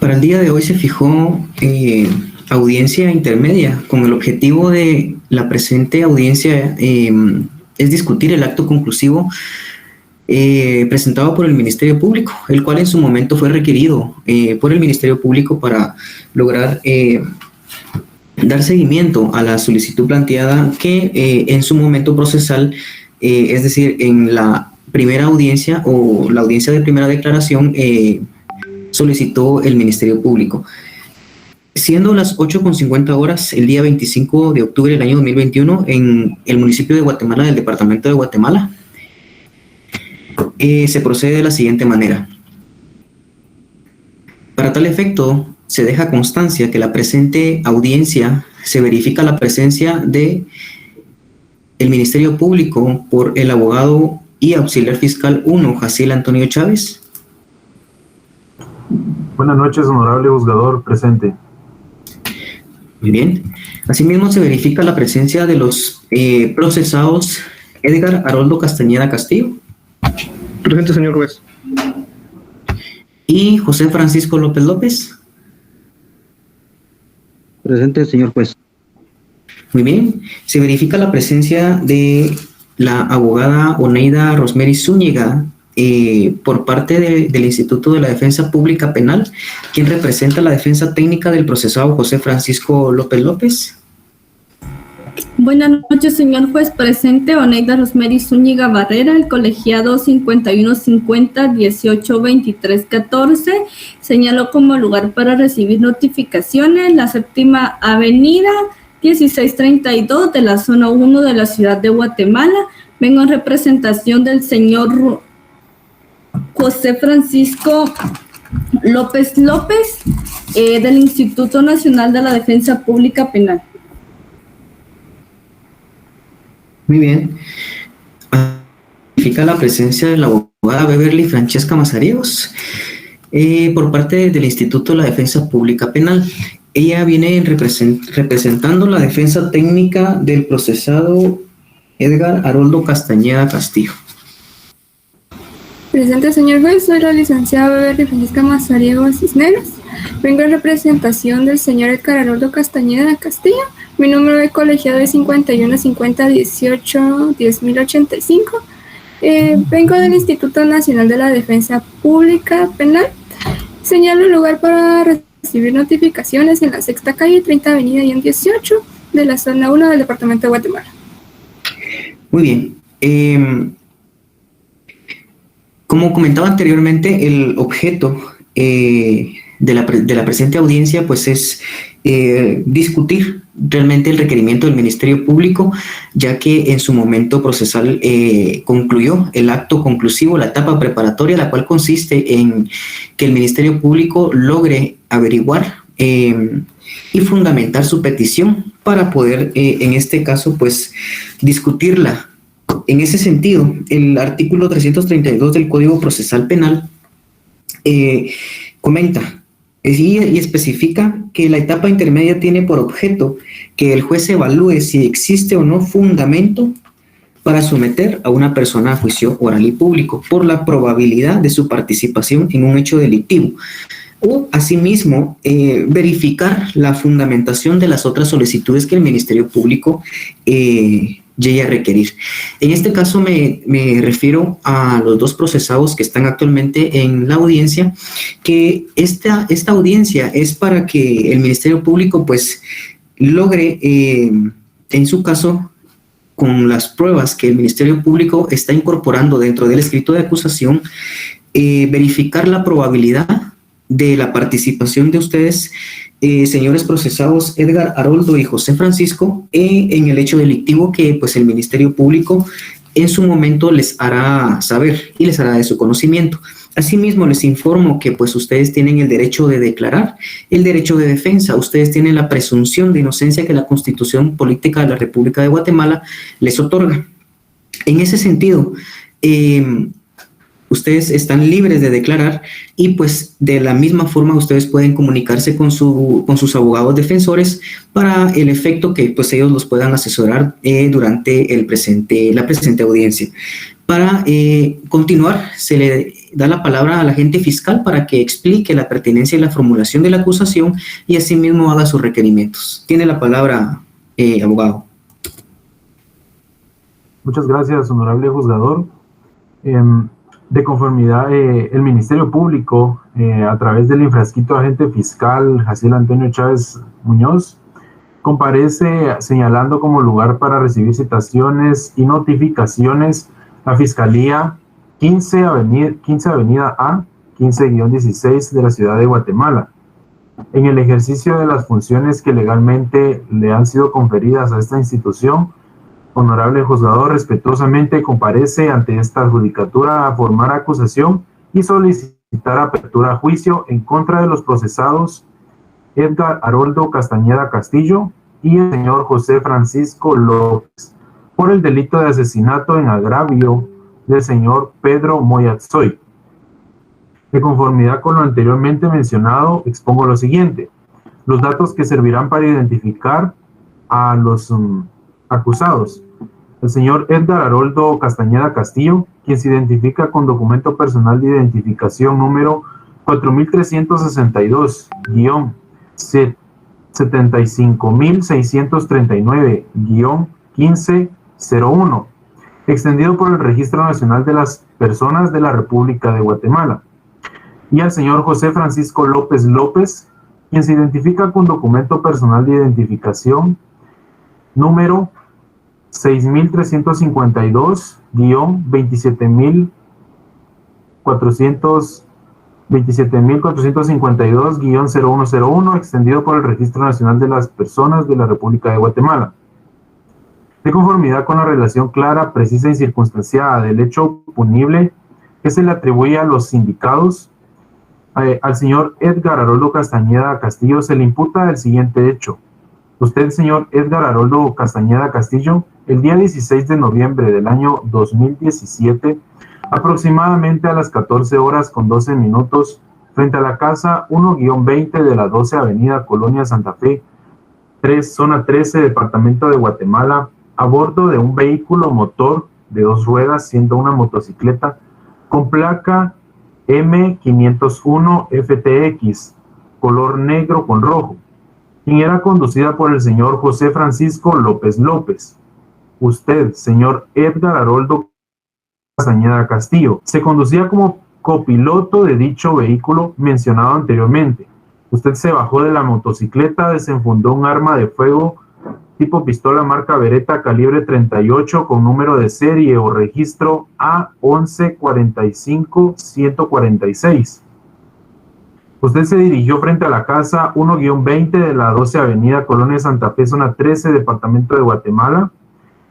Para el día de hoy se fijó audiencia intermedia con el objetivo de la presente audiencia es discutir el acto conclusivo presentado por el Ministerio Público, el cual en su momento fue requerido por el Ministerio Público para lograr dar seguimiento a la solicitud planteada que en su momento procesal, es decir, en la primera audiencia o la audiencia de primera declaración, solicitó el Ministerio Público. Siendo las 8:50 horas, el día 25 de octubre del año 2021, en el municipio de Guatemala, del departamento de Guatemala, se procede de la siguiente manera. Para tal efecto, se deja constancia que la presente audiencia se verifica la presencia de el Ministerio Público por el abogado y auxiliar fiscal 1, Jaciel Antonio Chávez. Buenas noches, honorable juzgador, presente. Muy bien. Asimismo, se verifica la presencia de los procesados Edgar Haroldo Castañeda Castillo. Presente, señor juez. Y José Francisco López López. Presente, señor juez. Muy bien. Se verifica la presencia de la abogada Oneida Rosemary Zúñiga por parte del Instituto de la Defensa Pública Penal, quien representa la defensa técnica del procesado José Francisco López López. Buenas noches, señor juez. Presente Oneida Rosemary Zúñiga Barrera, el colegiado 5150-182314. Señaló como lugar para recibir notificaciones la Séptima Avenida 1632 de la zona 1 de la ciudad de Guatemala. Vengo en representación del señor José Francisco López López, del Instituto Nacional de la Defensa Pública Penal. Muy bien. Verifica la presencia de la abogada Beverly Francesca Mazariegos por parte del Instituto de la Defensa Pública Penal. Ella viene representando la defensa técnica del procesado Edgar Haroldo Castañeda Castillo. Presente, señor juez, soy la licenciada Beverly Francesca Mazariegos Cisneros. Vengo en representación del señor Edgar Haroldo Castañeda Castillo. Mi número de colegiado es 5150-18-10.085. Vengo del Instituto Nacional de la Defensa Pública Penal. Señalo el lugar para recibir notificaciones en la Sexta Calle, 30 Avenida y en 18 de la zona 1 del departamento de Guatemala. Muy bien. Como comentaba anteriormente, el objeto de la presente audiencia pues es discutir realmente el requerimiento del Ministerio Público, ya que en su momento procesal concluyó el acto conclusivo, la etapa preparatoria, la cual consiste en que el Ministerio Público logre averiguar y fundamentar su petición para poder, en este caso, pues discutirla. En ese sentido, el artículo 332 del Código Procesal Penal comenta y especifica que la etapa intermedia tiene por objeto que el juez evalúe si existe o no fundamento para someter a una persona a juicio oral y público por la probabilidad de su participación en un hecho delictivo, o asimismo verificar la fundamentación de las otras solicitudes que el Ministerio Público llegue a requerir. En este caso me refiero a los dos procesados que están actualmente en la audiencia, que esta audiencia es para que el Ministerio Público pues logre, en su caso, con las pruebas que el Ministerio Público está incorporando dentro del escrito de acusación, verificar la probabilidad de la participación de ustedes, señores procesados Edgar Haroldo y José Francisco, en el hecho delictivo que pues el Ministerio Público en su momento les hará saber y les hará de su conocimiento. Asimismo, les informo que pues ustedes tienen el derecho de declarar, el derecho de defensa, ustedes tienen la presunción de inocencia que la Constitución Política de la República de Guatemala les otorga. En ese sentido, ustedes están libres de declarar y pues de la misma forma ustedes pueden comunicarse con sus abogados defensores para el efecto que pues ellos los puedan asesorar durante la presente audiencia. Para continuar, se da la palabra al agente fiscal para que explique la pertinencia y la formulación de la acusación y asimismo haga sus requerimientos. Tiene la palabra, abogado. Muchas gracias, honorable juzgador. De conformidad, el Ministerio Público, a través del infrascrito agente fiscal Jaciel Antonio Chávez Muñoz, comparece señalando como lugar para recibir citaciones y notificaciones la Fiscalía 15 Avenida A, 15-16 de la ciudad de Guatemala. En el ejercicio de las funciones que legalmente le han sido conferidas a esta institución, honorable juzgador, respetuosamente comparece ante esta judicatura a formar acusación y solicitar apertura a juicio en contra de los procesados Edgar Haroldo Castañeda Castillo y el señor José Francisco López por el delito de asesinato en agravio del señor Pedro Moyatzoy. De conformidad con lo anteriormente mencionado, expongo lo siguiente. Los datos que servirán para identificar a los acusados. El señor Edgar Haroldo Castañeda Castillo, quien se identifica con documento personal de identificación número 4362-75639-1501, extendido por el Registro Nacional de las Personas de la República de Guatemala. Y al señor José Francisco López López, quien se identifica con documento personal de identificación número 6.352-27452-0101, extendido por el Registro Nacional de las Personas de la República de Guatemala. De conformidad con la relación clara, precisa y circunstanciada del hecho punible que se le atribuye a los sindicados, al señor Edgar Haroldo Castañeda Castillo se le imputa el siguiente hecho. Usted, señor Edgar Haroldo Castañeda Castillo, el día 16 de noviembre del año 2017, aproximadamente a las 14 horas con 12 minutos, frente a la casa 1-20 de la 12 Avenida Colonia Santa Fe, zona 13, departamento de Guatemala, a bordo de un vehículo motor de 2 ruedas, siendo una motocicleta, con placa M501 FTX, color negro con rojo, quien era conducida por el señor José Francisco López López. Usted, señor Edgar Haroldo Castañeda Castillo, se conducía como copiloto de dicho vehículo mencionado anteriormente. Usted se bajó de la motocicleta, desenfundó un arma de fuego tipo pistola marca Beretta calibre 38 con número de serie o registro A1145146. Usted se dirigió frente a la casa 1-20 de la 12 Avenida Colonia Santa Fe, zona 13, departamento de Guatemala,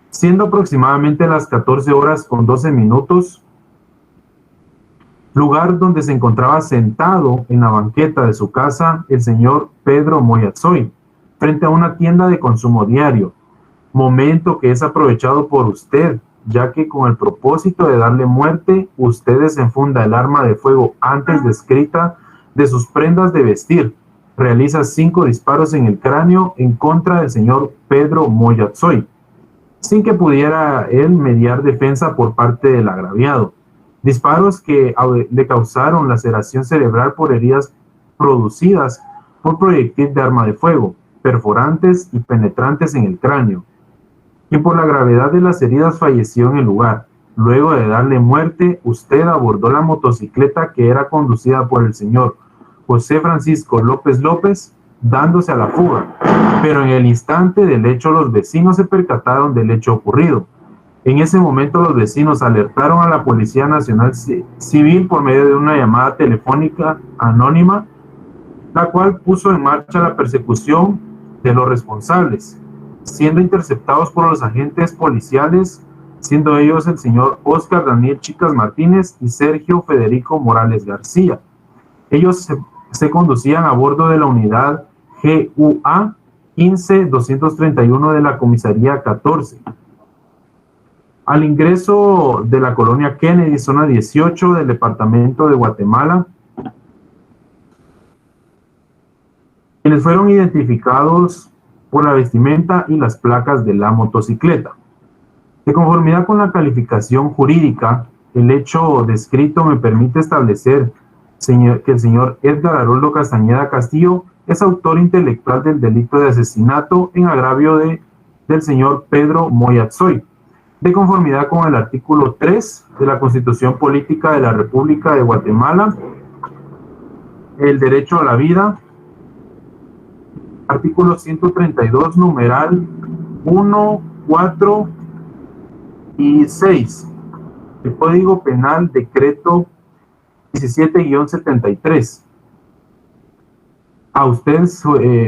siendo aproximadamente las 14 horas con 12 minutos, lugar donde se encontraba sentado en la banqueta de su casa el señor Pedro Moyatzoy, frente a una tienda de consumo diario, momento que es aprovechado por usted, ya que con el propósito de darle muerte, usted desenfunda el arma de fuego antes descrita de sus prendas de vestir, realiza 5 disparos en el cráneo en contra del señor Pedro Moyatzoy, sin que pudiera él mediar defensa por parte del agraviado. Disparos que le causaron laceración cerebral por heridas producidas por proyectil de arma de fuego, perforantes y penetrantes en el cráneo, quien por la gravedad de las heridas falleció en el lugar. Luego de darle muerte, usted abordó la motocicleta que era conducida por el señor José Francisco López López, dándose a la fuga, pero en el instante del hecho los vecinos se percataron del hecho ocurrido. En ese momento los vecinos alertaron a la Policía Nacional Civil por medio de una llamada telefónica anónima, la cual puso en marcha la persecución de los responsables, siendo interceptados por los agentes policiales, siendo ellos el señor Oscar Daniel Chicas Martínez y Sergio Federico Morales García. Ellos se conducían a bordo de la unidad GUA 15231 de la comisaría 14. Al ingreso de la colonia Kennedy, zona 18 del departamento de Guatemala, quienes fueron identificados por la vestimenta y las placas de la motocicleta. De conformidad con la calificación jurídica, el hecho descrito me permite establecer que el señor Edgar Haroldo Castañeda Castillo es autor intelectual del delito de asesinato en agravio del señor Pedro Moyatzoy, de conformidad con el artículo 3 de la Constitución Política de la República de Guatemala, el derecho a la vida, artículo 132, numeral 1, 4 y 6, el Código Penal, decreto 17-73. A usted,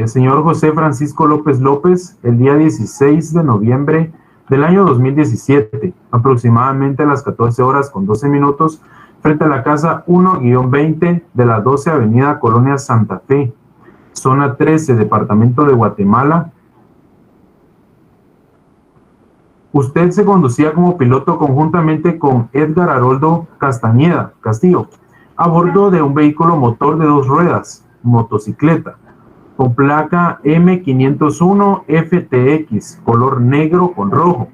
señor José Francisco López López, el día 16 de noviembre del año 2017, aproximadamente a las 14 horas con 12 minutos, frente a la casa 1-20 de la 12 Avenida Colonia Santa Fe, zona 13, departamento de Guatemala. Usted se conducía como piloto conjuntamente con Edgar Haroldo Castañeda Castillo, a bordo de un vehículo motor de 2 ruedas, motocicleta, con placa M501 FTX, color negro con rojo.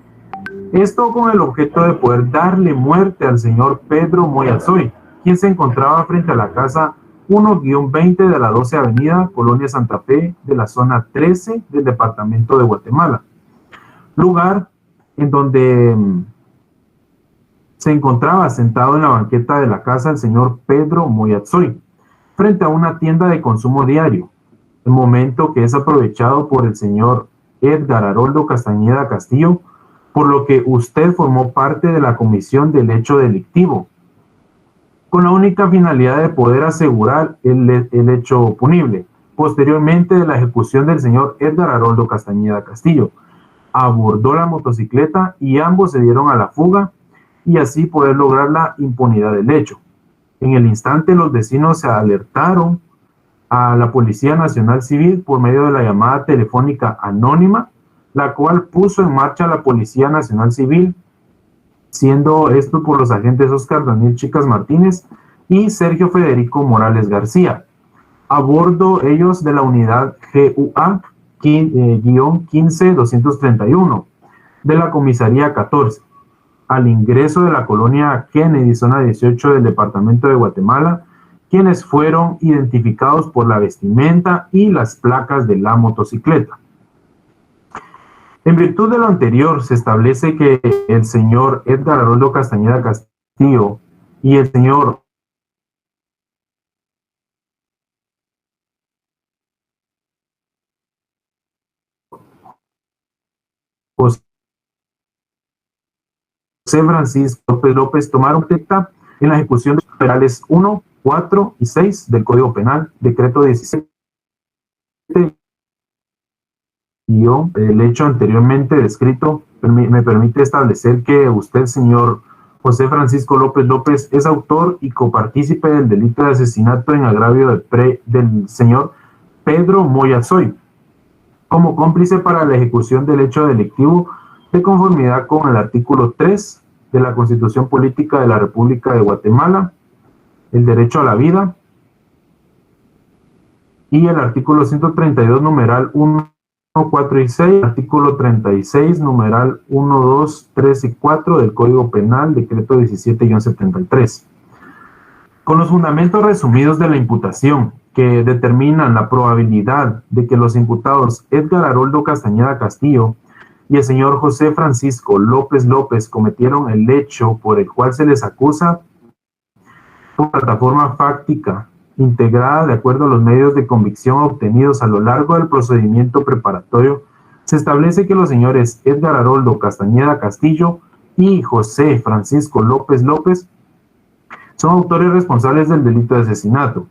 Esto con el objeto de poder darle muerte al señor Pedro Moyatzoy, quien se encontraba frente a la casa 1-20 de la 12 Avenida, Colonia Santa Fe, de la zona 13 del departamento de Guatemala. Lugar en donde se encontraba sentado en la banqueta de la casa el señor Pedro Moyatzoy, frente a una tienda de consumo diario, el momento que es aprovechado por el señor Edgar Haroldo Castañeda Castillo, por lo que usted formó parte de la comisión del hecho delictivo, con la única finalidad de poder asegurar el hecho punible. Posteriormente de la ejecución del señor Edgar Haroldo Castañeda Castillo, abordó la motocicleta y ambos se dieron a la fuga y así poder lograr la impunidad del hecho. En el instante, los vecinos se alertaron a la Policía Nacional Civil por medio de la llamada telefónica anónima, la cual puso en marcha la Policía Nacional Civil, siendo esto por los agentes Oscar Daniel Chicas Martínez y Sergio Federico Morales García, a bordo ellos de la unidad GUA-15231 de la Comisaría 14, al ingreso de la colonia Kennedy, zona 18 del departamento de Guatemala, quienes fueron identificados por la vestimenta y las placas de la motocicleta. En virtud de lo anterior, se establece que el señor Edgar Haroldo Castañeda Castillo y el señor José Francisco López López tomaron nota en la ejecución de los numerales 1, 4 y 6 del Código Penal, decreto 17. El hecho anteriormente descrito me permite establecer que usted, señor José Francisco López López, es autor y copartícipe del delito de asesinato en agravio del señor Pedro Moyatzoy, como cómplice para la ejecución del hecho delictivo de conformidad con el artículo 3 de la Constitución Política de la República de Guatemala, el derecho a la vida, y el artículo 132, numeral 1, 4 y 6, artículo 36, numeral 1, 2, 3 y 4 del Código Penal, decreto 17-73. Con los fundamentos resumidos de la imputación, que determinan la probabilidad de que los imputados Edgar Haroldo Castañeda Castillo y el señor José Francisco López López cometieron el hecho por el cual se les acusa, por plataforma fáctica integrada de acuerdo a los medios de convicción obtenidos a lo largo del procedimiento preparatorio, se establece que los señores Edgar Haroldo Castañeda Castillo y José Francisco López López son autores responsables del delito de asesinato,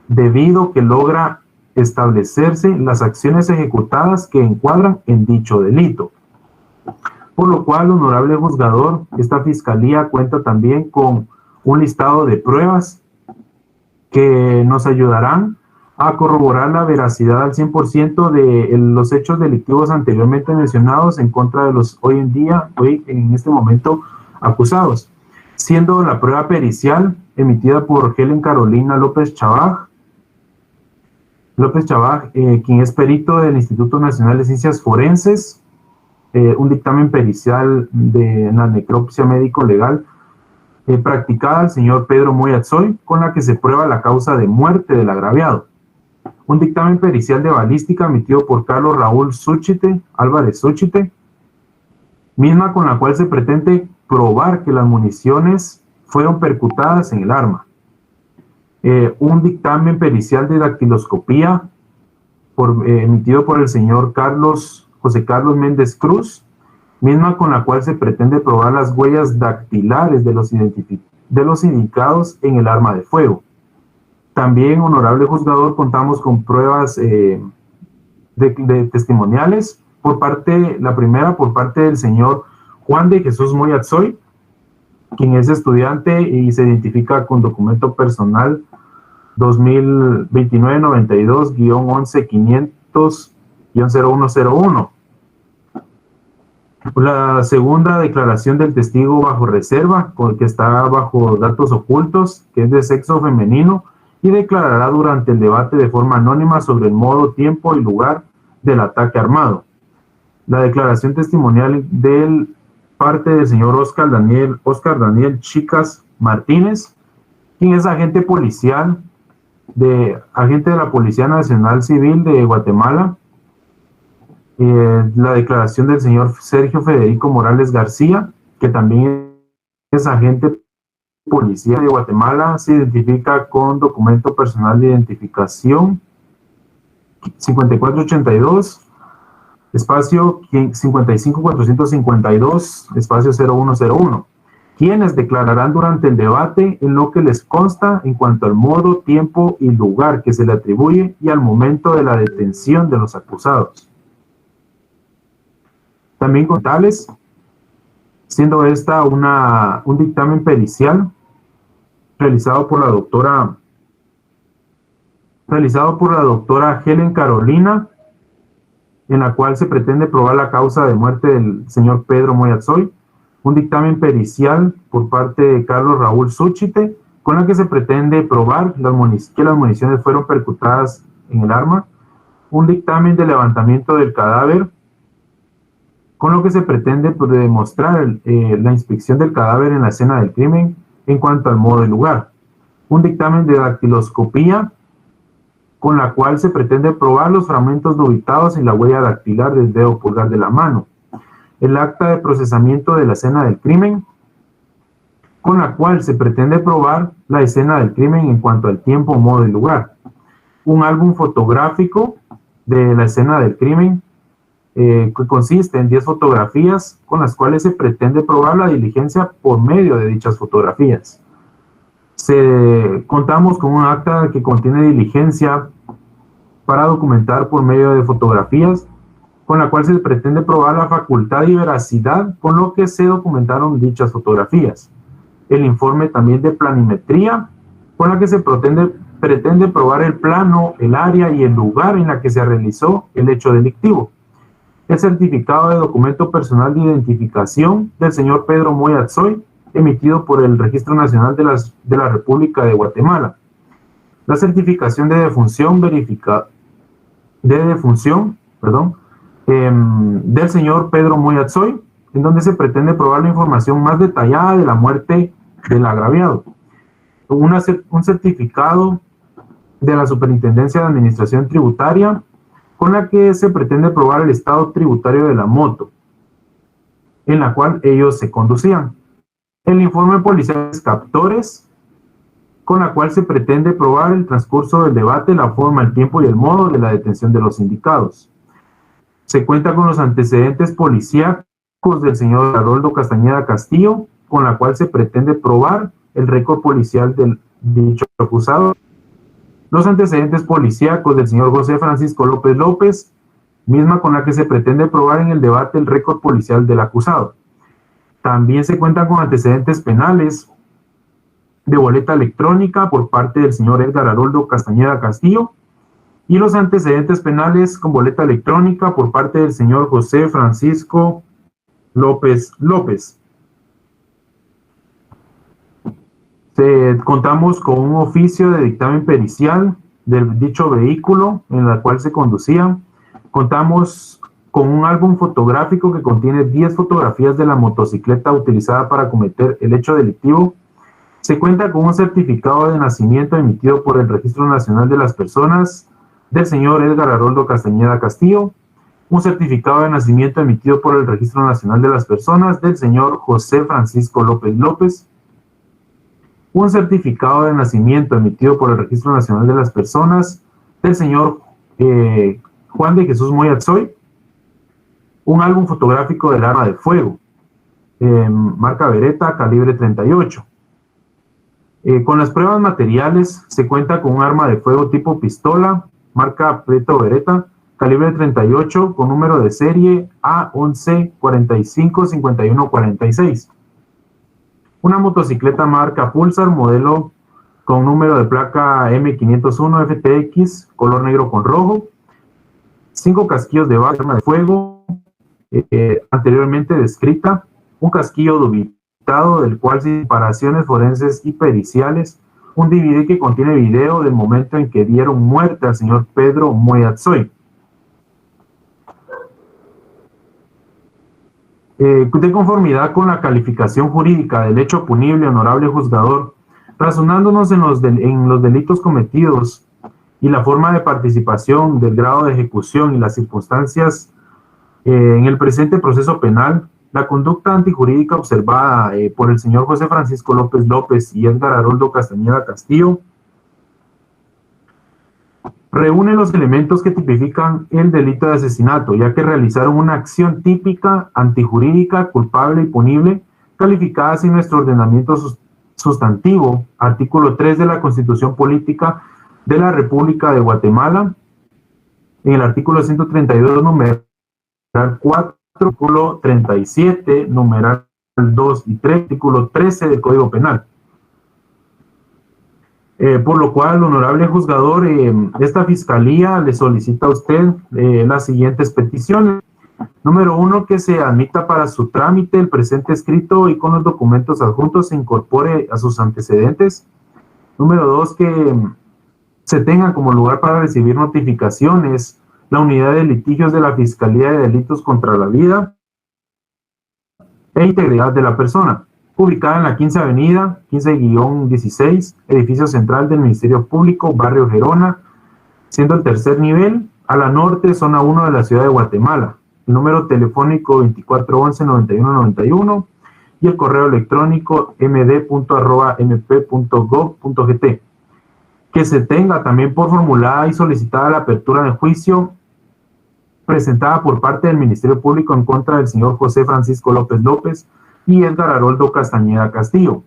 debido que logra establecerse las acciones ejecutadas que encuadran en dicho delito. Por lo cual, honorable juzgador, esta fiscalía cuenta también con un listado de pruebas que nos ayudarán a corroborar la veracidad al 100% de los hechos delictivos anteriormente mencionados en contra de los hoy en este momento acusados, siendo la prueba pericial emitida por Helen Carolina López Chabaj, quien es perito del Instituto Nacional de Ciencias Forenses, un dictamen pericial de la necropsia médico-legal practicada al señor Pedro Moya Tzoy, con la que se prueba la causa de muerte del agraviado. Un dictamen pericial de balística emitido por Carlos Raúl Álvarez Súchite, misma con la cual se pretende probar que las municiones fueron percutadas en el arma. Un dictamen pericial de dactiloscopía emitido por el señor José Carlos Méndez Cruz, misma con la cual se pretende probar las huellas dactilares de los indicados en el arma de fuego. También, honorable juzgador, contamos con pruebas de testimoniales, la primera por parte del señor Juan de Jesús Moya Tzoy, quien es estudiante y se identifica con documento personal 2029-92-11-500-0101. La segunda declaración del testigo bajo reserva, que está bajo datos ocultos, que es de sexo femenino, y declarará durante el debate de forma anónima sobre el modo, tiempo y lugar del ataque armado. La declaración testimonial del parte del señor Oscar Daniel Chicas Martínez, quien es agente de la Policía Nacional Civil de Guatemala. La declaración del señor Sergio Federico Morales García, que también es agente policía de Guatemala, se identifica con documento personal de identificación 5482, espacio 55452, espacio 0101, quienes declararán durante el debate en lo que les consta en cuanto al modo, tiempo y lugar que se le atribuye y al momento de la detención de los acusados. También con tales, siendo esta un dictamen pericial realizado por la doctora Helen Carolina, en la cual se pretende probar la causa de muerte del señor Pedro Moya Tzoy. Un dictamen pericial por parte de Carlos Raúl Súchite, con la que se pretende probar que las municiones fueron percutadas en el arma. Un dictamen de levantamiento del cadáver, con lo que se pretende demostrar la inspección del cadáver en la escena del crimen en cuanto al modo y lugar. Un dictamen de dactiloscopía, con la cual se pretende probar los fragmentos dubitados y la huella dactilar del dedo pulgar de la mano. El acta de procesamiento de la escena del crimen, con la cual se pretende probar la escena del crimen en cuanto al tiempo, modo y lugar. Un álbum fotográfico de la escena del crimen, que consiste en 10 fotografías con las cuales se pretende probar la diligencia por medio de dichas fotografías. Contamos con un acta que contiene diligencia para documentar por medio de fotografías, con la cual se pretende probar la facultad y veracidad con lo que se documentaron dichas fotografías. El informe también de planimetría, con la que se pretende probar el plano, el área y el lugar en la que se realizó el hecho delictivo. El certificado de documento personal de identificación del señor Pedro Moya Tzoy, emitido por el Registro Nacional de la República de Guatemala. La certificación de defunción del señor Pedro Moya Tzoy, en donde se pretende probar la información más detallada de la muerte del agraviado. Un certificado de la Superintendencia de Administración Tributaria, con la que se pretende probar el estado tributario de la moto, en la cual ellos se conducían. El informe policial de captores, con la cual se pretende probar el transcurso del debate, la forma, el tiempo y el modo de la detención de los indicados. Se cuenta con los antecedentes policíacos del señor Haroldo Castañeda Castillo, con la cual se pretende probar el récord policial del dicho acusado. Los antecedentes policíacos del señor José Francisco López López, misma con la que se pretende probar en el debate el récord policial del acusado. También se cuentan con antecedentes penales de boleta electrónica por parte del señor Edgar Haroldo Castañeda Castillo y los antecedentes penales con boleta electrónica por parte del señor José Francisco López López. Contamos con un oficio de dictamen pericial del dicho vehículo en la cual se conducían. Contamos con un álbum fotográfico que contiene 10 fotografías de la motocicleta utilizada para cometer el hecho delictivo, Se cuenta con un certificado de nacimiento emitido por el Registro Nacional de las Personas del señor Edgar Haroldo Castañeda Castillo, un certificado de nacimiento emitido por el Registro Nacional de las Personas del señor José Francisco López López, un certificado de nacimiento emitido por el Registro Nacional de las Personas del señor Juan de Jesús Moya Tzoy, un álbum fotográfico del arma de fuego, marca Beretta, calibre 38. Con las pruebas materiales se cuenta con un arma de fuego tipo pistola, marca Preto Beretta, calibre 38, con número de serie A11455146. Una motocicleta marca Pulsar, modelo con número de placa M501 FTX, color negro con rojo. 5 casquillos de bala de arma de fuego, anteriormente descrita. Un casquillo dubitado, del cual sin comparaciones forenses y periciales. Un DVD que contiene video del momento en que dieron muerte al señor Pedro Moya Tzoy. De conformidad con la calificación jurídica del hecho punible, honorable juzgador, razonándonos en los delitos cometidos y la forma de participación, del grado de ejecución y las circunstancias en el presente proceso penal, la conducta antijurídica observada por el señor José Francisco López López y Edgar Haroldo Castañeda Castillo reúne los elementos que tipifican el delito de asesinato, ya que realizaron una acción típica, antijurídica, culpable y punible, calificada sin nuestro ordenamiento sustantivo, artículo 3 de la Constitución Política de la República de Guatemala, en el artículo 132, numeral 4, artículo 37, numeral 2 y 3, artículo 13 del Código Penal. Por lo cual, honorable juzgador, esta fiscalía le solicita a usted las siguientes peticiones. Número 1, que se admita para su trámite el presente escrito y con los documentos adjuntos se incorpore a sus antecedentes. Número 2, que se tenga como lugar para recibir notificaciones la unidad de litigios de la Fiscalía de Delitos contra la Vida e Integridad de la Persona, ubicada en la 15 Avenida, 15-16, edificio central del Ministerio Público, barrio Gerona, siendo el tercer nivel, a la norte, zona 1 de la ciudad de Guatemala. El número telefónico 2411-9191 y el correo electrónico md.mp.gov.gt. Que se tenga también por formulada y solicitada la apertura de juicio presentada por parte del Ministerio Público en contra del señor José Francisco López López y Edgar Haroldo Castañeda Castillo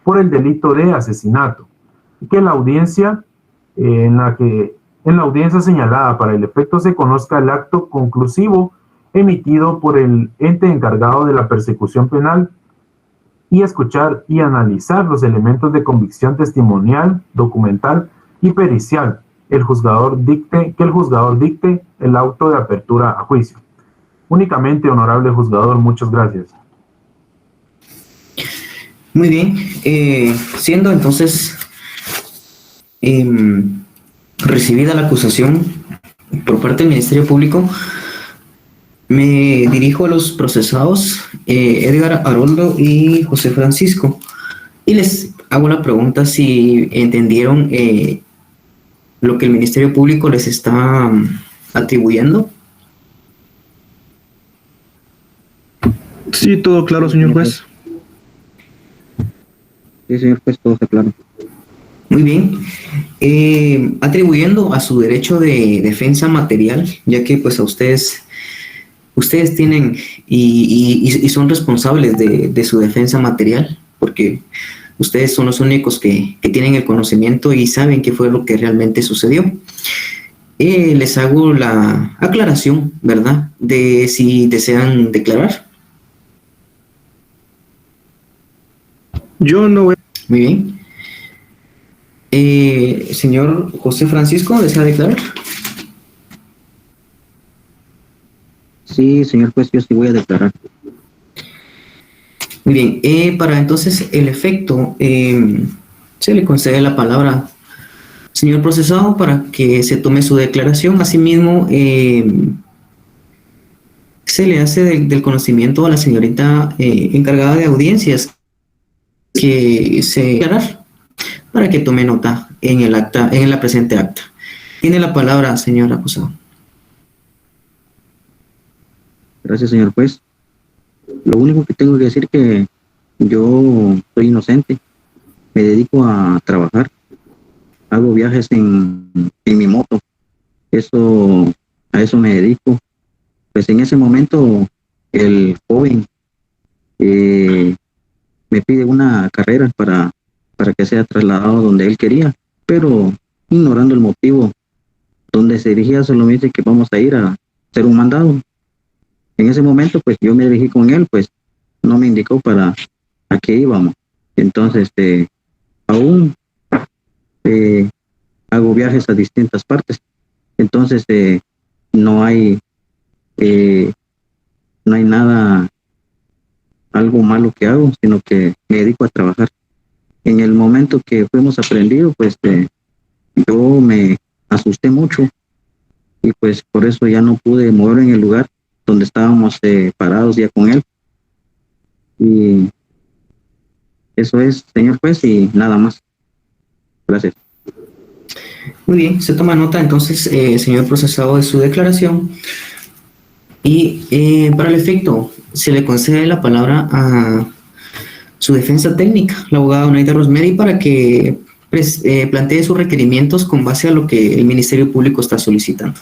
por el delito de asesinato, y que la audiencia en la audiencia señalada para el efecto se conozca el acto conclusivo emitido por el ente encargado de la persecución penal y escuchar y analizar los elementos de convicción testimonial, documental y pericial. Que el juzgador dicte el auto de apertura a juicio. Únicamente, honorable juzgador, muchas gracias. Muy bien, siendo entonces recibida la acusación por parte del Ministerio Público, me dirijo a los procesados Edgar Haroldo y José Francisco y les hago la pregunta si entendieron lo que el Ministerio Público les está atribuyendo. Sí, todo claro, señor juez. Sí, señor juez, todo está claro. Muy bien. Atribuyendo a su derecho de defensa material, ya que pues a ustedes tienen y son responsables de su defensa material, porque ustedes son los únicos que tienen el conocimiento y saben qué fue lo que realmente sucedió. Les hago la aclaración, ¿verdad?, de si desean declarar. Yo no voy. Muy bien. Señor José Francisco, ¿desea declarar? Sí, señor juez, yo sí voy a declarar. Muy bien. Para entonces el efecto, se le concede la palabra, señor procesado, para que se tome su declaración. Asimismo, se le hace del conocimiento a la señorita encargada de audiencias que se declarar para que tome nota en el acta, en la presente acta. Tiene la palabra, señor acusado. Gracias, señor juez. Lo único que tengo que decir que yo soy inocente. Me dedico a trabajar. Hago viajes en mi moto. A eso me dedico. Pues en ese momento el joven me pide una carrera para que sea trasladado donde él quería, pero ignorando el motivo donde se dirigía, solo me dice que vamos a ir a hacer un mandado. En ese momento pues yo me dirigí con él, pues no me indicó a qué íbamos. Entonces aún hago viajes a distintas partes. Entonces no hay nada, algo malo que hago, sino que me dedico a trabajar. En el momento que fuimos aprendidos, pues yo me asusté mucho y pues por eso ya no pude mover en el lugar donde estábamos parados ya con él. Y eso es, señor juez, y nada más. Gracias. Muy bien, se toma nota entonces, señor procesado, de su declaración. Y para el efecto, se le concede la palabra a su defensa técnica, la abogada Oneida Rosemary, para que plantee sus requerimientos con base a lo que el Ministerio Público está solicitando.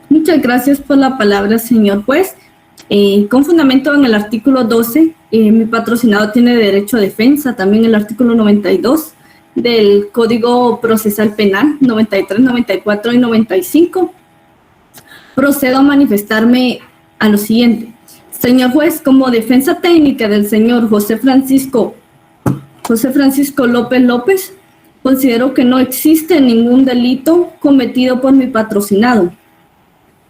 Muchas gracias por la palabra, señor juez. Con fundamento en el artículo 12, mi patrocinado tiene derecho a defensa, también el artículo 92 del Código Procesal Penal, 93, 94 y 95. Procedo a manifestarme a lo siguiente. Señor juez, como defensa técnica del señor José Francisco López, considero que no existe ningún delito cometido por mi patrocinado,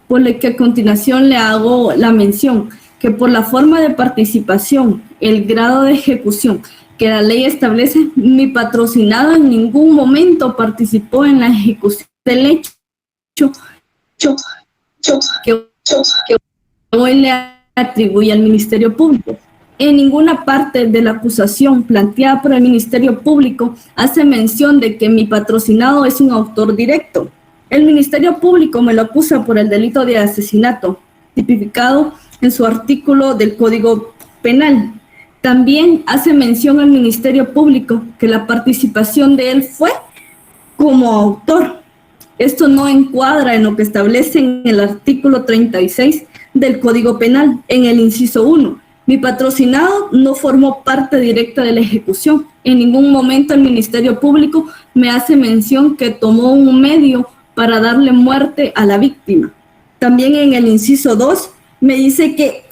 por lo que a continuación le hago la mención que por la forma de participación, el grado de ejecución que la ley establece, mi patrocinado en ningún momento participó en la ejecución del hecho que hoy le atribuye al Ministerio Público. En ninguna parte de la acusación planteada por el Ministerio Público hace mención de que mi patrocinado es un autor directo. El Ministerio Público me lo acusa por el delito de asesinato, tipificado en su artículo del Código Penal. También hace mención al Ministerio Público que la participación de él fue como autor. Esto no encuadra en lo que establece en el artículo 36 del Código Penal, en el inciso 1. Mi patrocinado no formó parte directa de la ejecución. En ningún momento el Ministerio Público me hace mención que tomó un medio para darle muerte a la víctima. También en el inciso 2 me dice que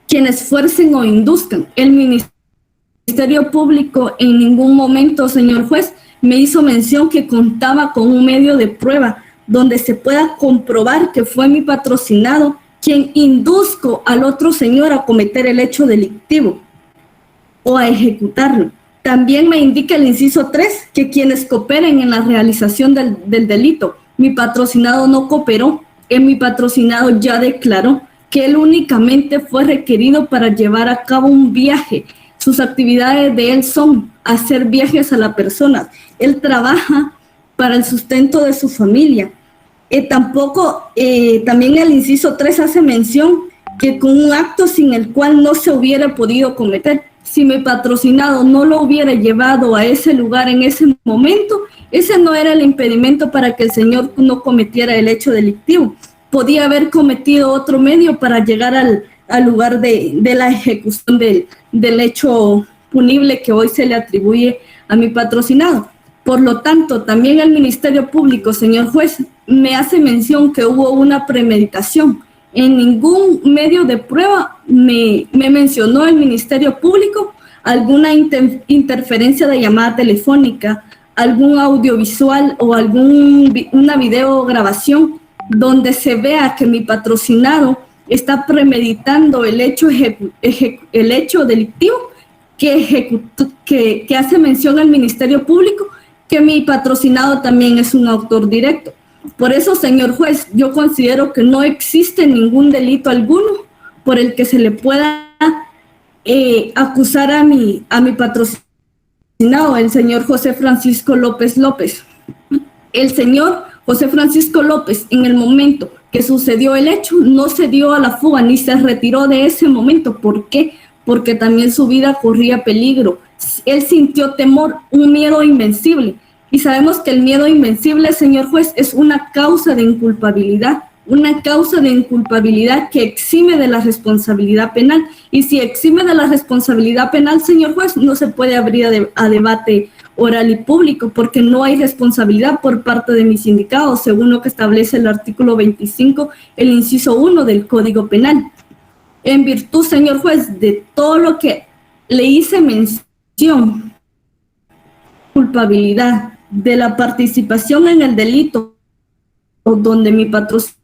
quienes fuercen o induzcan. El Ministerio Público en ningún momento, señor juez, me hizo mención que contaba con un medio de prueba donde se pueda comprobar que fue mi patrocinado quien induzco al otro señor a cometer el hecho delictivo o a ejecutarlo. También me indica el inciso 3 que quienes cooperen en la realización del delito. Mi patrocinado no cooperó, mi patrocinado ya declaró que él únicamente fue requerido para llevar a cabo un viaje. Sus actividades de él son hacer viajes a la persona. Él trabaja para el sustento de su familia. También el inciso 3 hace mención que con un acto sin el cual no se hubiera podido cometer. Si mi patrocinado no lo hubiera llevado a ese lugar en ese momento, ese no era el impedimento para que el señor no cometiera el hecho delictivo. Podía haber cometido otro medio para llegar al lugar de la ejecución del hecho punible que hoy se le atribuye a mi patrocinado. Por lo tanto, también el Ministerio Público, señor juez, me hace mención que hubo una premeditación. En ningún medio de prueba me mencionó el Ministerio Público alguna interferencia de llamada telefónica, algún audiovisual o una videograbación donde se vea que mi patrocinado está premeditando el hecho delictivo que hace mención al Ministerio Público, que mi patrocinado también es un autor directo. Por eso, señor juez, yo considero que no existe ningún delito alguno por el que se le pueda acusar a mi patrocinado, el señor José Francisco López López. El señor José Francisco López, en el momento que sucedió el hecho, no se dio a la fuga ni se retiró de ese momento. ¿Por qué? Porque también su vida corría peligro. Él sintió temor, un miedo invencible. Y sabemos que el miedo invencible, señor juez, es una causa de inculpabilidad que exime de la responsabilidad penal. Y si exime de la responsabilidad penal, señor juez, no se puede abrir a debate oral y público, porque no hay responsabilidad por parte de mi sindicado, según lo que establece el artículo 25, el inciso 1 del Código Penal. En virtud, señor juez, de todo lo que le hice mención, culpabilidad de la participación en el delito donde mi patrocinador,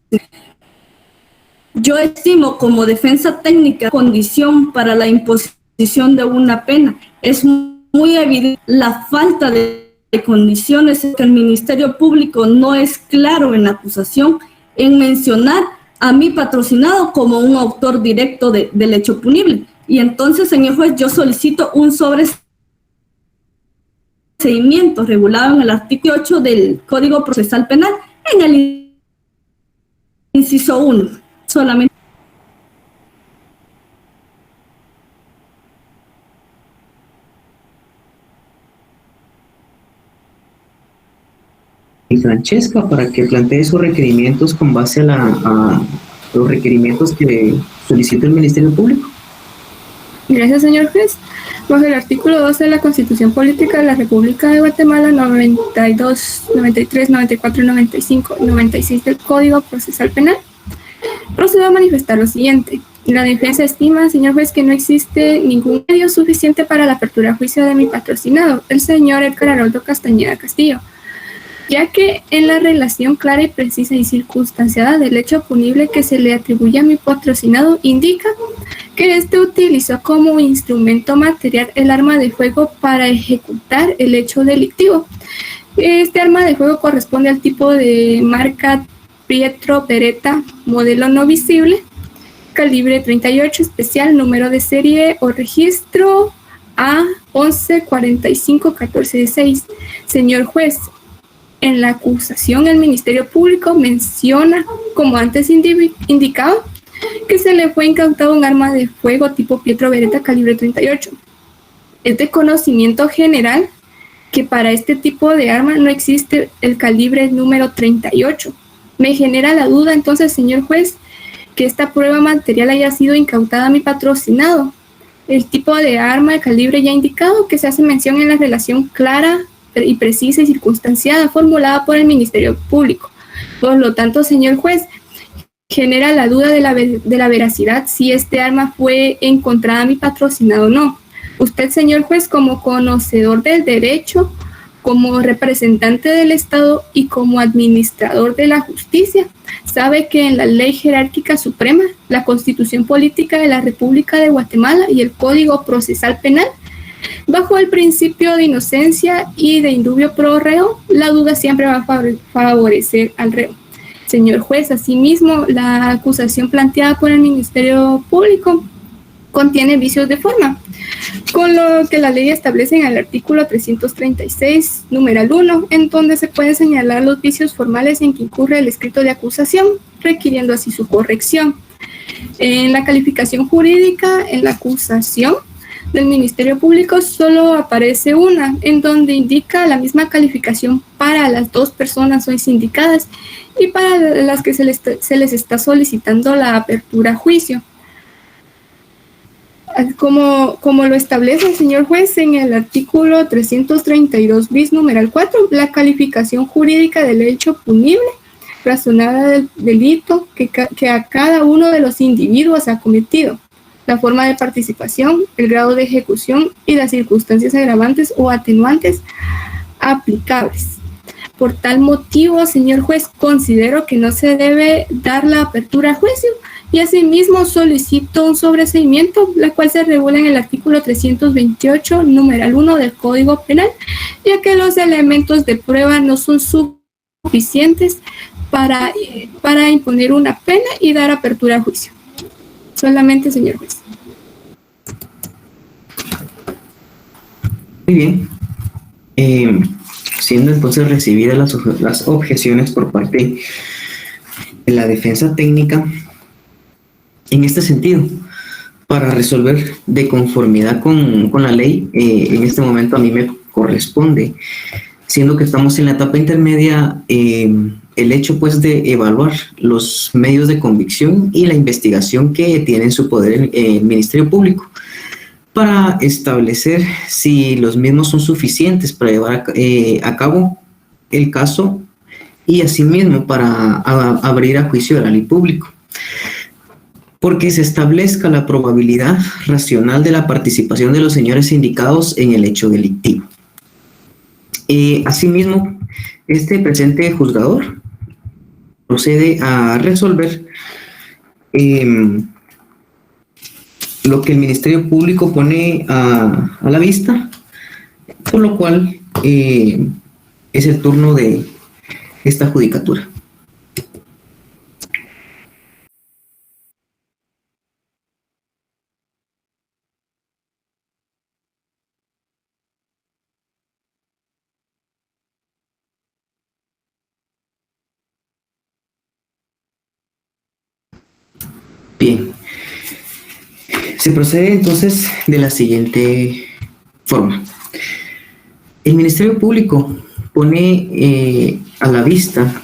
yo estimo como defensa técnica condición para la imposición de una pena. Es muy evidente la falta de condiciones, que el Ministerio Público no es claro en la acusación en mencionar a mi patrocinado como un autor directo del hecho punible. Y entonces, señor juez, yo solicito un sobreseimiento regulado en el artículo 8 del Código Procesal Penal, en el inciso 1, solamente. Y Francesca, para que plantee sus requerimientos con base a los requerimientos que solicita el Ministerio Público. Gracias, señor juez. Bajo el artículo 12 de la Constitución Política de la República de Guatemala, 92, 93, 94, 95 y 96 del Código Procesal Penal, procedo a manifestar lo siguiente. La defensa estima, señor juez, que no existe ningún medio suficiente para la apertura a juicio de mi patrocinado, el señor Edgar Haroldo Castañeda Castillo, ya que en la relación clara y precisa y circunstanciada del hecho punible que se le atribuye a mi patrocinado indica que éste utilizó como instrumento material el arma de fuego para ejecutar el hecho delictivo. Este arma de fuego corresponde al tipo de marca Pietro Beretta, modelo no visible, calibre 38, especial, número de serie o registro A114514-6. Señor juez, en la acusación, el Ministerio Público menciona, como antes indicado, que se le fue incautado un arma de fuego tipo Pietro Beretta calibre 38. Es de conocimiento general que para este tipo de arma no existe el calibre número 38. Me genera la duda entonces, señor juez, que esta prueba material haya sido incautada a mi patrocinado. El tipo de arma, el calibre ya indicado, que se hace mención en la relación clara y precisa y circunstanciada formulada por el Ministerio Público. Por lo tanto, señor juez, genera la duda de la veracidad si este arma fue encontrada a mi patrocinado o no. Usted, señor juez, como conocedor del derecho, como representante del Estado y como administrador de la justicia, sabe que en la Ley Jerárquica Suprema, la Constitución Política de la República de Guatemala y el Código Procesal Penal, bajo el principio de inocencia y de indubio pro reo, la duda siempre va a favorecer al reo. Señor juez, asimismo, la acusación planteada por el Ministerio Público contiene vicios de forma, con lo que la ley establece en el artículo 336, numeral 1, en donde se pueden señalar los vicios formales en que incurre el escrito de acusación, requiriendo así su corrección. En la calificación jurídica, en la acusación del Ministerio Público solo aparece una, en donde indica la misma calificación para las dos personas hoy sindicadas y para las que se les está solicitando la apertura a juicio. Como lo establece el señor juez en el artículo 332 bis numeral 4, la calificación jurídica del hecho punible razonada del delito que a cada uno de los individuos ha cometido, la forma de participación, el grado de ejecución y las circunstancias agravantes o atenuantes aplicables. Por tal motivo, señor juez, considero que no se debe dar la apertura a juicio y asimismo solicito un sobreseimiento, la cual se regula en el artículo 328, numeral 1 del Código Penal, ya que los elementos de prueba no son suficientes para imponer una pena y dar apertura a juicio. Solamente, señor juez. Muy bien. Siendo entonces recibidas las objeciones por parte de la defensa técnica, en este sentido, para resolver de conformidad con la ley, en este momento a mí me corresponde, siendo que estamos en la etapa intermedia, el hecho pues de evaluar los medios de convicción y la investigación que tiene en su poder el Ministerio Público para establecer si los mismos son suficientes para llevar a cabo el caso y asimismo para abrir a juicio oral y público, porque se establezca la probabilidad racional de la participación de los señores indicados en el hecho delictivo. Asimismo, este presente juzgador procede a resolver lo que el Ministerio Público pone a la vista, por lo cual es el turno de esta judicatura. Bien, se procede entonces de la siguiente forma. El Ministerio Público pone a la vista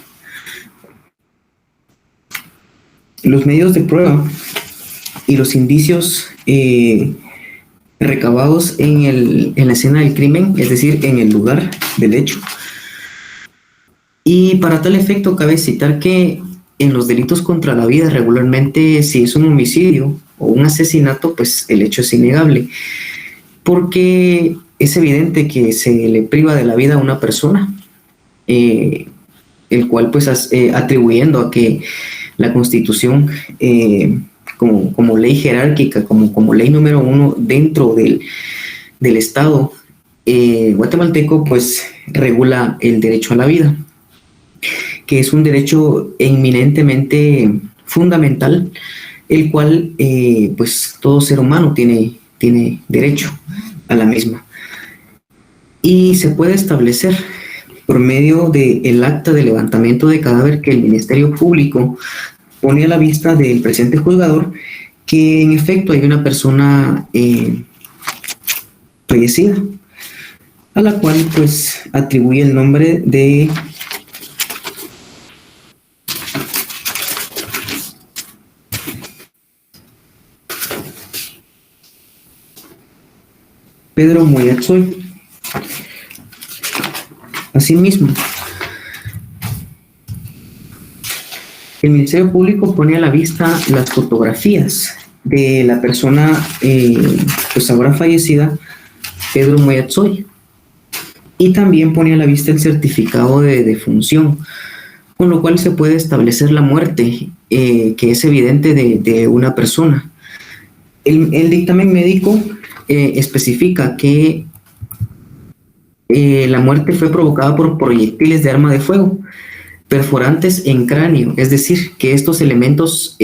los medios de prueba y los indicios recabados en la escena del crimen, es decir, en el lugar del hecho. Y para tal efecto cabe citar que en los delitos contra la vida regularmente, si es un homicidio o un asesinato, pues el hecho es innegable, porque es evidente que se le priva de la vida a una persona, el cual pues atribuyendo a que la Constitución como ley jerárquica, como ley número 1 dentro del Estado guatemalteco, pues regula el derecho a la vida, que es un derecho eminentemente fundamental, el cual pues todo ser humano tiene derecho a la misma. Y se puede establecer por medio del acta de levantamiento de cadáver que el Ministerio Público pone a la vista del presente juzgador que en efecto hay una persona fallecida, a la cual pues atribuye el nombre de Pedro Moyatsoy. Asimismo, el Ministerio Público pone a la vista las fotografías de la persona pues ahora fallecida, Pedro Moyatsoy, y también pone a la vista el certificado de defunción, con lo cual se puede establecer la muerte que es evidente de una persona. El dictamen médico especifica que la muerte fue provocada por proyectiles de arma de fuego perforantes en cráneo, es decir, que estos elementos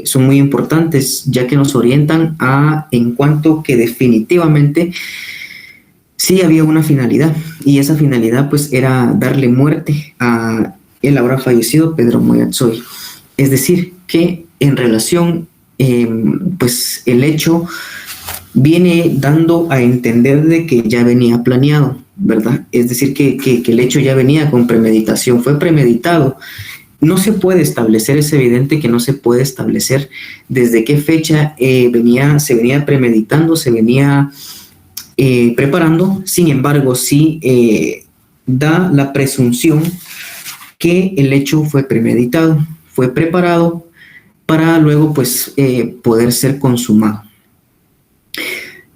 son muy importantes, ya que nos orientan en cuanto que definitivamente sí había una finalidad, y esa finalidad pues era darle muerte a el ahora fallecido Pedro Moyatsoy. Es decir, que en relación pues el hecho viene dando a entender de que ya venía planeado, ¿verdad? Es decir, que el hecho ya venía con premeditación, fue premeditado. No se puede establecer, es evidente que no se puede establecer desde qué fecha se venía premeditando, se venía preparando. Sin embargo, sí da la presunción que el hecho fue premeditado, fue preparado para luego pues poder ser consumado.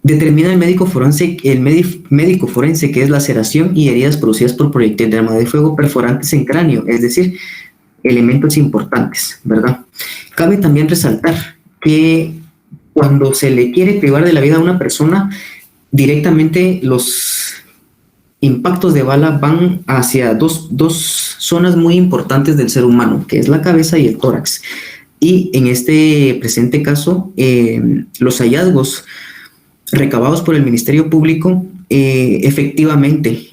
Determina el médico forense que es laceración y heridas producidas por proyectil de arma de fuego perforantes en cráneo, es decir, elementos importantes, ¿verdad? Cabe también resaltar que cuando se le quiere privar de la vida a una persona, directamente los impactos de bala van hacia dos zonas muy importantes del ser humano, que es la cabeza y el tórax. Y en este presente caso, los hallazgos recabados por el Ministerio Público efectivamente,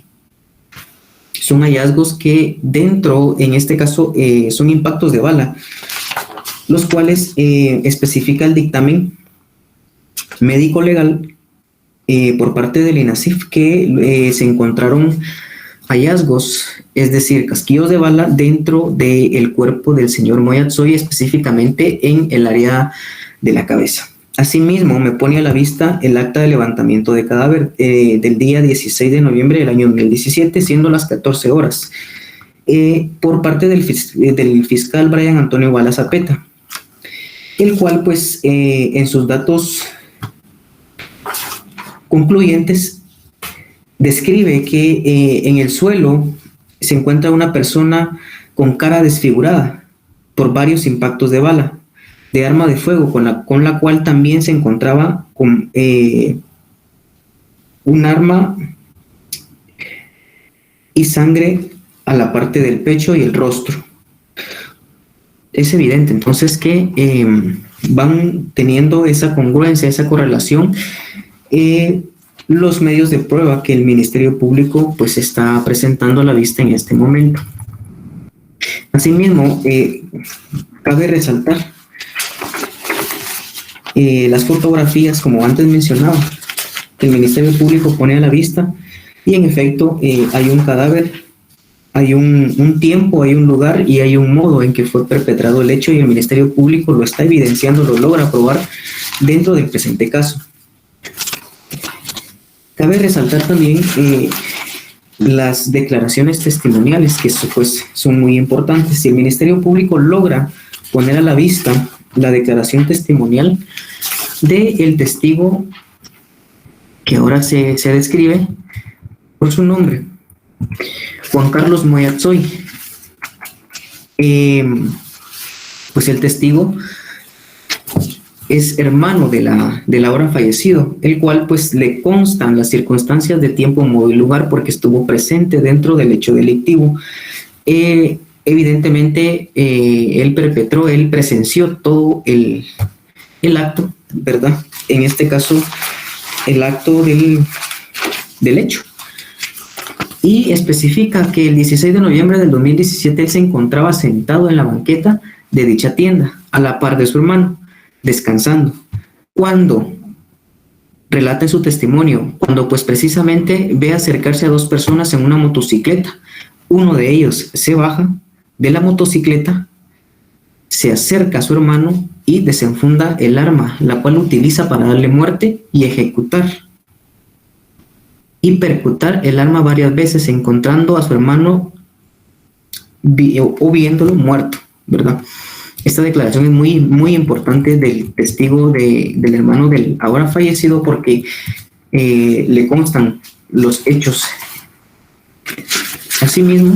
son hallazgos que dentro, en este caso, son impactos de bala, los cuales especifica el dictamen médico legal por parte del INASIF que se encontraron hallazgos, es decir, casquillos de bala dentro del cuerpo del señor Moyatsoy, específicamente en el área de la cabeza. Asimismo, me pone a la vista el acta de levantamiento de cadáver del día 16 de noviembre del año 2017, siendo las 14 horas, por parte del fiscal Brian Antonio Bala Zapeta, el cual, pues, en sus datos concluyentes, describe que en el suelo se encuentra una persona con cara desfigurada por varios impactos de bala de arma de fuego, con la cual también se encontraba con un arma y sangre a la parte del pecho y el rostro. Es evidente entonces que van teniendo esa congruencia, esa correlación, los medios de prueba que el Ministerio Público pues está presentando a la vista en este momento. Asimismo, cabe resaltar las fotografías, como antes mencionaba, que el Ministerio Público pone a la vista, y en efecto hay un cadáver, hay un tiempo, hay un lugar y hay un modo en que fue perpetrado el hecho, y el Ministerio Público lo está evidenciando, lo logra probar dentro del presente caso. Cabe resaltar también las declaraciones testimoniales, que pues son muy importantes. Si el Ministerio Público logra poner a la vista la declaración testimonial del testigo que ahora se describe por su nombre, Juan Carlos Moyatsoy, pues el testigo es hermano de la ahora fallecido, el cual pues le constan las circunstancias de tiempo, modo y lugar porque estuvo presente dentro del hecho delictivo. Evidentemente, él presenció todo el acto, ¿verdad? En este caso, el acto del hecho. Y especifica que el 16 de noviembre del 2017 él se encontraba sentado en la banqueta de dicha tienda, a la par de su hermano, descansando. Cuando relata en su testimonio, cuando pues precisamente ve acercarse a dos personas en una motocicleta, uno de ellos se baja de la motocicleta, se acerca a su hermano y desenfunda el arma, la cual utiliza para darle muerte y ejecutar y percutar el arma varias veces, encontrando a su hermano o viéndolo muerto, ¿verdad? Esta declaración es muy, muy importante del testigo del hermano del ahora fallecido, porque le constan los hechos. Asimismo,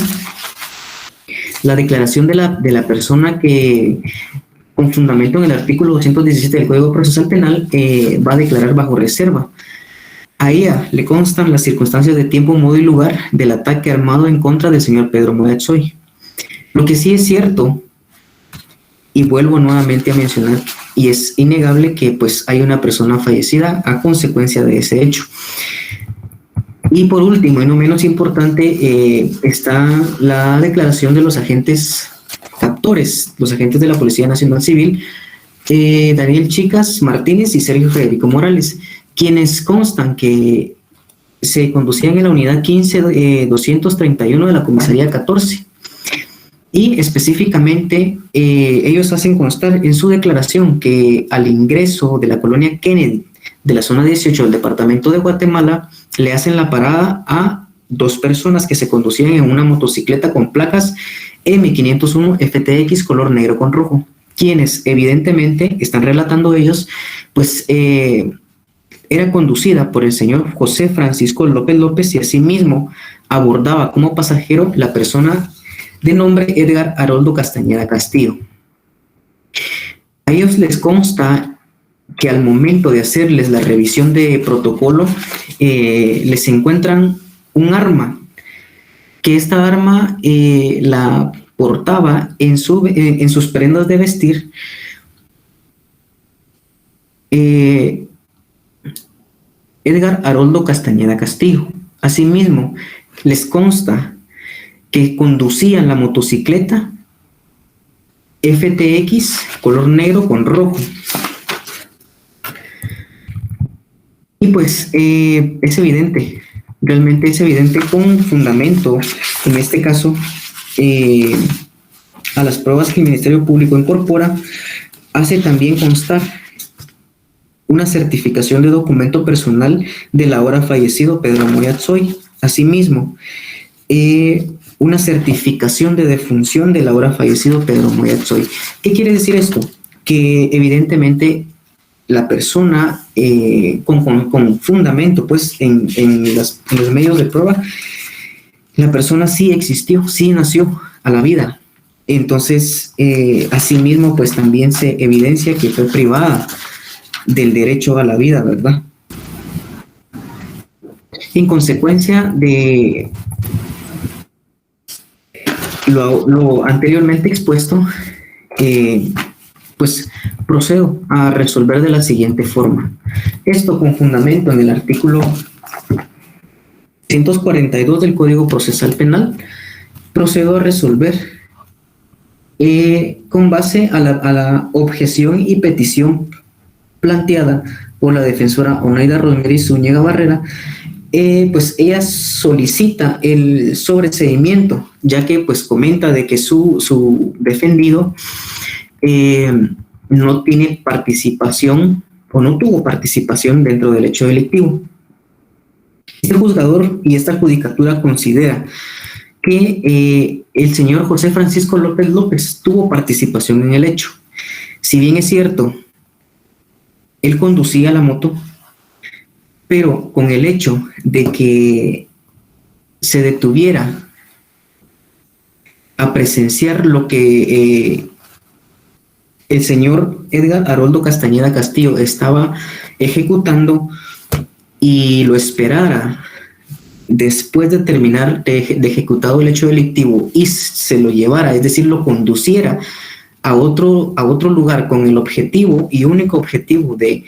la declaración de la persona que, con fundamento en el artículo 217 del Código Procesal Penal, va a declarar bajo reserva. A ella le constan las circunstancias de tiempo, modo y lugar del ataque armado en contra del señor Pedro Moyatsoy. Lo que sí es cierto, y vuelvo nuevamente a mencionar, y es innegable que pues hay una persona fallecida a consecuencia de ese hecho. Y por último, y no menos importante, está la declaración de los agentes captores, los agentes de la Policía Nacional Civil, Daniel Chicas Martínez y Sergio Federico Morales, quienes constan que se conducían en la unidad 15-231 de la comisaría 14. Y específicamente ellos hacen constar en su declaración que al ingreso de la colonia Kennedy de la zona 18 del departamento de Guatemala le hacen la parada a dos personas que se conducían en una motocicleta con placas M501 FTX color negro con rojo, quienes evidentemente están relatando ellos, pues era conducida por el señor José Francisco López López, y asimismo abordaba como pasajero la persona de nombre Edgar Haroldo Castañeda Castillo. A ellos les consta que al momento de hacerles la revisión de protocolo, les encuentran un arma, que esta arma la portaba en sus prendas de vestir, Edgar Haroldo Castañeda Castillo. Asimismo, les consta que conducían la motocicleta FTX color negro con rojo. Y pues es evidente, realmente es evidente con fundamento, en este caso, a las pruebas que el Ministerio Público incorpora, hace también constar una certificación de documento personal del ahora fallecido Pedro Moya Atzoy. Asimismo, una certificación de defunción del ahora fallecido Pedro Moya Atzoy. ¿Qué quiere decir esto? Que evidentemente la persona con fundamento pues en los medios de prueba, la persona sí existió, sí nació a la vida. Entonces, asimismo, pues también se evidencia que fue privada del derecho a la vida, ¿verdad? En consecuencia de lo anteriormente expuesto, pues procedo a resolver de la siguiente forma. Esto con fundamento en el artículo 142 del Código Procesal Penal, procedo a resolver con base a la objeción y petición planteada por la defensora Oneida Rosemary Zúñiga Barrera. Pues ella solicita el sobreseimiento, ya que pues comenta de que su defendido no tiene participación o no tuvo participación dentro del hecho delictivo. Este juzgador y esta judicatura considera que el señor José Francisco López López tuvo participación en el hecho. Si bien es cierto, él conducía la moto, pero con el hecho de que se detuviera a presenciar lo que el señor Edgar Haroldo Castañeda Castillo estaba ejecutando y lo esperara después de terminar de ejecutado el hecho delictivo y se lo llevara, es decir, lo conduciera a otro lugar con el objetivo y único objetivo de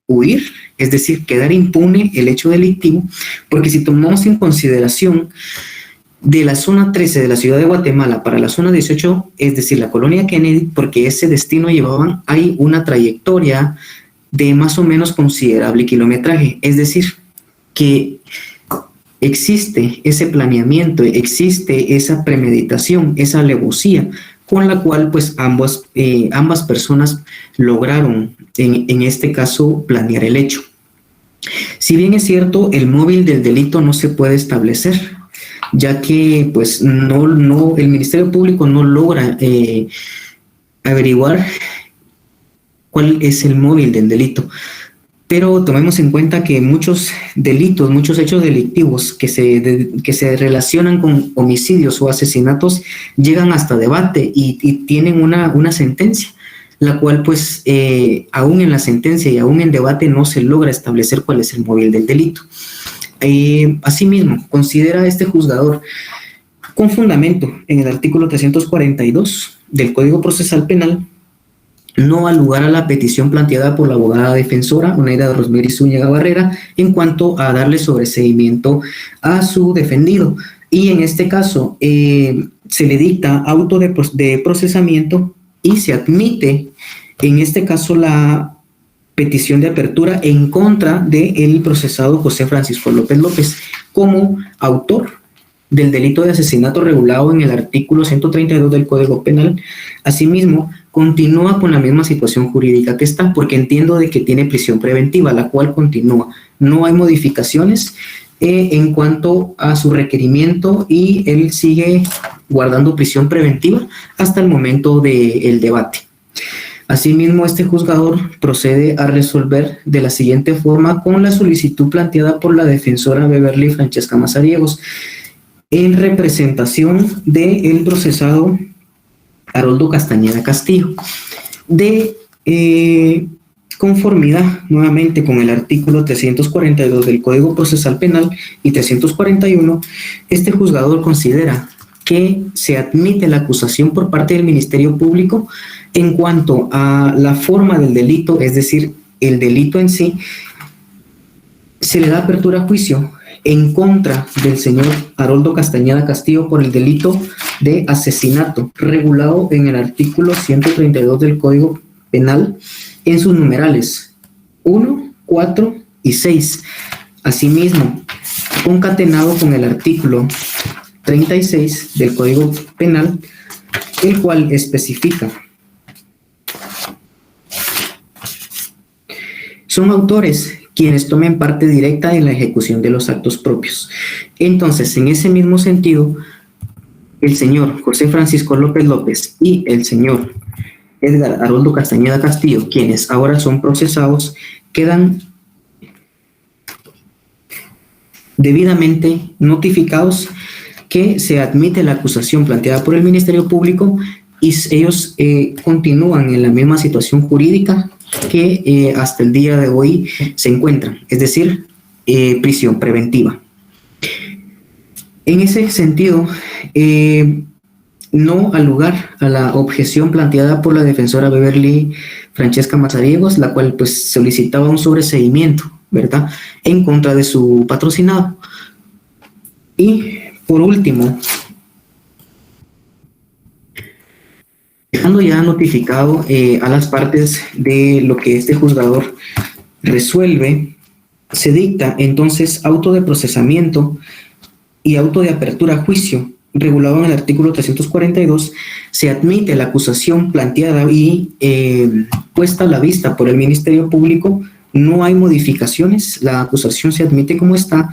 huir, es decir, quedar impune el hecho delictivo, porque si tomamos en consideración de la zona 13 de la ciudad de Guatemala para la zona 18, es decir, la colonia Kennedy, porque ese destino llevaban, hay una trayectoria de más o menos considerable kilometraje, es decir, que existe ese planeamiento, existe esa premeditación, esa alevosía, con la cual pues ambas personas lograron, en este caso, planear el hecho. Si bien es cierto, el móvil del delito no se puede establecer, ya que pues el Ministerio Público no logra averiguar cuál es el móvil del delito. Pero tomemos en cuenta que muchos delitos, muchos hechos delictivos que se relacionan con homicidios o asesinatos llegan hasta debate y tienen una sentencia, la cual pues aún en la sentencia y aún en debate no se logra establecer cuál es el móvil del delito. Asimismo, considera este juzgador con fundamento en el artículo 342 del Código Procesal Penal no da lugar a la petición planteada por la abogada defensora Oneida Rosemary Zúñiga Barrera en cuanto a darle sobreseimiento a su defendido. Y en este caso se le dicta auto de procesamiento y se admite en este caso la petición de apertura en contra del procesado José Francisco López López como autor del delito de asesinato regulado en el artículo 132 del Código Penal. Asimismo, continúa con la misma situación jurídica que está, porque entiendo de que tiene prisión preventiva, la cual continúa. No hay modificaciones en cuanto a su requerimiento y él sigue guardando prisión preventiva hasta el momento del debate. Asimismo, este juzgador procede a resolver de la siguiente forma con la solicitud planteada por la defensora Beverly Francesca Mazariegos en representación del procesado Haroldo Castañeda Castillo. De conformidad nuevamente con el artículo 342 del Código Procesal Penal y 341, este juzgador considera que se admite la acusación por parte del Ministerio Público en cuanto a la forma del delito, es decir, el delito en sí, se le da apertura a juicio en contra del señor Haroldo Castañeda Castillo por el delito de asesinato, regulado en el artículo 132 del Código Penal en sus numerales 1, 4 y 6. Asimismo, concatenado con el artículo 36 del Código Penal, el cual especifica: son autores quienes tomen parte directa en la ejecución de los actos propios. Entonces, en ese mismo sentido, el señor José Francisco López López y el señor Edgar Haroldo Castañeda Castillo, quienes ahora son procesados, quedan debidamente notificados que se admite la acusación planteada por el Ministerio Público y ellos continúan en la misma situación jurídica que hasta el día de hoy se encuentran, es decir, prisión preventiva. En ese sentido, no al lugar a la objeción planteada por la defensora Beverly Francesca Mazariegos, la cual pues solicitaba un sobreseimiento, ¿verdad?, en contra de su patrocinado. Y por último, dejando ya notificado a las partes de lo que este juzgador resuelve, se dicta entonces auto de procesamiento y auto de apertura a juicio, regulado en el artículo 342, se admite la acusación planteada y puesta a la vista por el Ministerio Público. No hay modificaciones, la acusación se admite como está,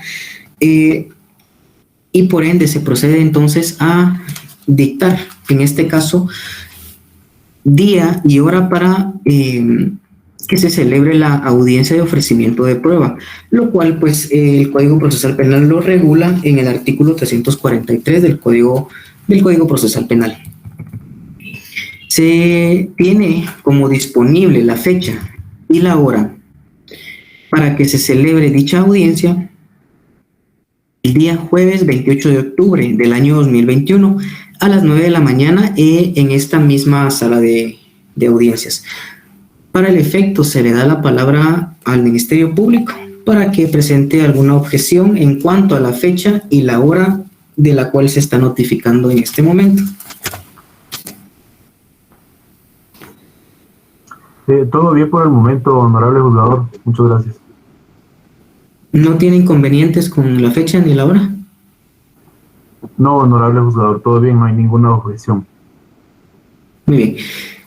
y por ende se procede entonces a dictar, en este caso, día y hora para que se celebre la audiencia de ofrecimiento de prueba, lo cual pues el Código Procesal Penal lo regula en el artículo 343 del Código Procesal Penal. Se tiene como disponible la fecha y la hora para que se celebre dicha audiencia el día jueves 28 de octubre del año 2021 a las 9 de la mañana en esta misma sala de audiencias. Para el efecto se le da la palabra al Ministerio Público para que presente alguna objeción en cuanto a la fecha y la hora de la cual se está notificando en este momento. Todo bien por el momento, honorable juzgador. Muchas gracias. ¿No tiene inconvenientes con la fecha ni la hora? No, honorable juzgador, todo bien, no hay ninguna objeción. Muy bien.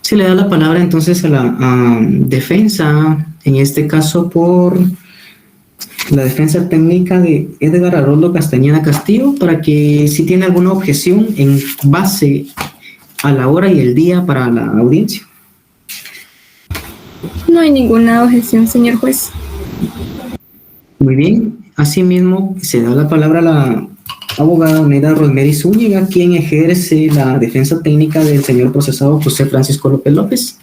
Se le da la palabra entonces a la defensa, en este caso por la defensa técnica de Edgar Haroldo Castañeda Castillo, para que si tiene alguna objeción en base a la hora y el día para la audiencia. No hay ninguna objeción, señor juez. Muy bien. Asimismo, se da la palabra a la abogada Oneida Rosemary Zúñiga, quien ejerce la defensa técnica del señor procesado José Francisco López López.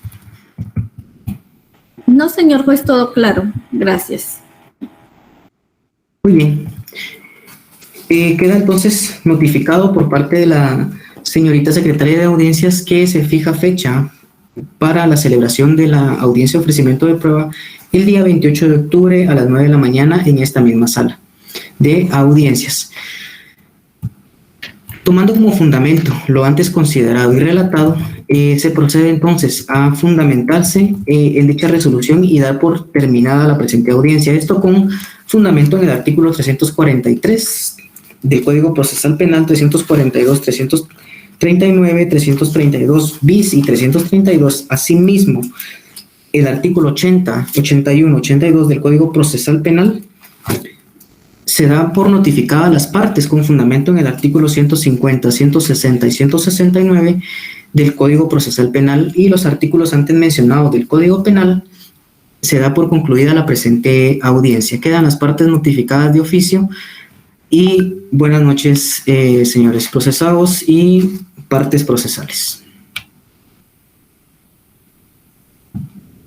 No, señor juez, todo claro. Gracias. Muy bien. Queda entonces notificado por parte de la señorita secretaria de audiencias que se fija fecha para la celebración de la audiencia de ofrecimiento de prueba el día 28 de octubre a las 9 de la mañana en esta misma sala de audiencias. Tomando como fundamento lo antes considerado y relatado, se procede entonces a fundamentarse en dicha resolución y dar por terminada la presente audiencia. Esto con fundamento en el artículo 343 del Código Procesal Penal, 342, 339, 332 bis y 332. Asimismo, el artículo 80, 81, 82 del Código Procesal Penal se da por notificada a las partes con fundamento en el artículo 150, 160 y 169 del Código Procesal Penal y los artículos antes mencionados del Código Penal. Se da por concluida la presente audiencia. Quedan las partes notificadas de oficio y buenas noches, señores procesados y partes procesales.